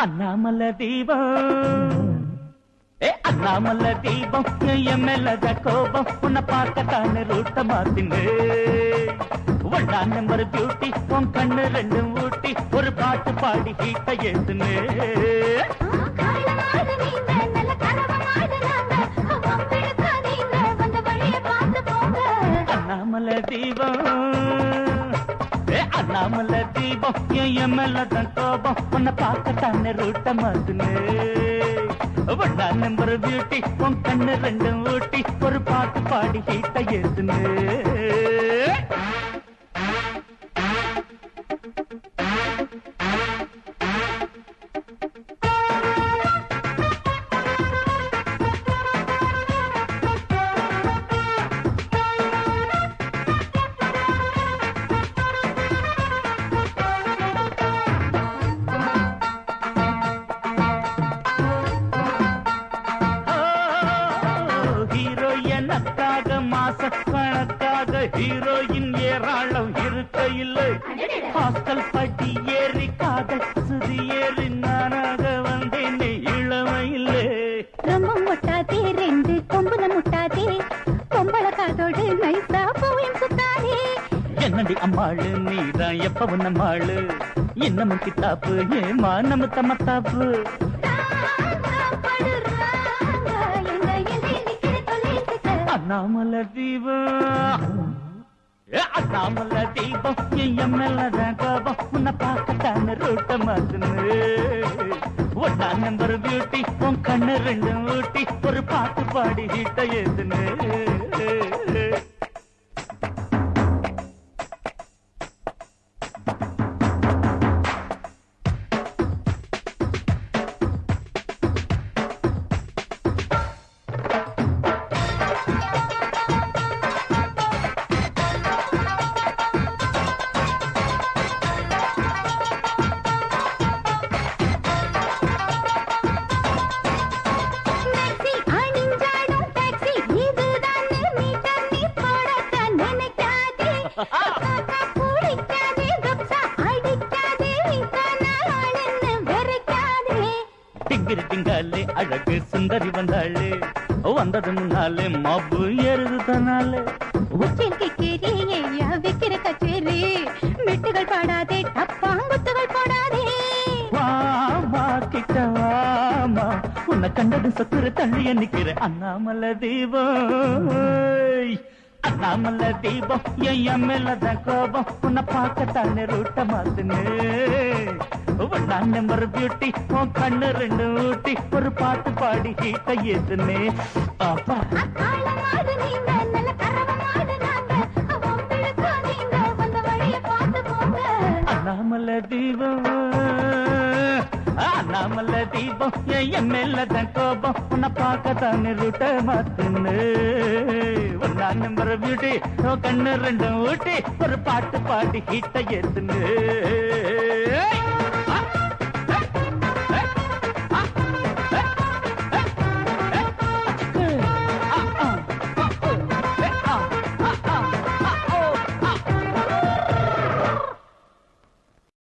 அண்ணாமலை தீபம் அண்ணாமல தீபம் என் மேலத கோபம் உன்னை பார்க்கத்தானே ரூட்ட மாத்தினு ஒன்னா நம்பர் பியூட்டி உன் கண்ணு ரெண்டும் ஊட்டி ஒரு பாட்டு பாடி ஹீட்ட ஏத்துனு அண்ணாமல தீபம் அண்ணாமல தீபம் என் மேலத கோபம் உன்னை பார்க்கத்தானே ரூட்ட மாத்தினு ஒன்னா நம்பர் பியூட்டி உன் கண்ணு ரெண்டும் ஊட்டி ஒரு பாட்டு பாடி ஹீட்ட ஏத்துனு ஹீரோயின் ஏராளம் இருக்க இல்லை ஹாஸ்டல் பட்டி ஏறி காதல் சுதி ஏறி நானாக வந்தேன் இளமை இல்லை ரொம்ப முட்டாதே ரெண்டு கொம்புல முட்டாதே கொம்பள காதோடு நைசா போயும் சுத்தாதே என்னடி அம்மாளு நீதான் எப்பவும் நம்மாளு இன்னமும் கித்தாப்பு ஏமா நம்ம தமத்தாப்பு அண்ணாமலை தீபம் அண்ணாமலை தீபம் என் மேலதான் கோபம் உன்னை பார்க்கத்தான ரூட்ட மாத்துனு ஒன்னா நம்பர் பியூட்டி உன் கண்ணு ரெண்டும் ஊட்டி ஒரு பாட்டு பாடி ஹீட்ட ஏத்துனு டிங்கிரி டிங்காலே அழகு சுந்தரி வந்தாளே வந்தது முன்னாலே மாப்பு ஏறுது தனாலே வைக்கிற கச்சேரி மெட்டுகள் பாடாதே டப்பாங்குத்துகள் போடாதே வாமா கிட்ட வாமா உன்னை கண்டது சொத்துரு தள்ளிய நிக்கிற அண்ணாமலை தீபம் அண்ணாமலை தீபம் என் மேலதான் கோபம் உன்னை பார்க்கத்தானே ரூட்ட மாத்துனு ஒன்னா நம்பர் பியூட்டி உன் கண்ணு ரெண்டு ஊட்டி ஒரு பாட்டு பாடி ஹீட்ட ஏத்துனே பாப்பா அண்ணாமலை தீபம் அண்ணாமலை தீபம் என் மேலதான் கோபம் உன்னை பார்க்கத்தானே ரூட்ட மாத்துனு ஒன்னா நம்பர் பியூட்டி உன் கண்ணு ரெண்டும் ஊட்டி ஒரு பாட்டு பாடி ஹீட்ட ஏத்துனே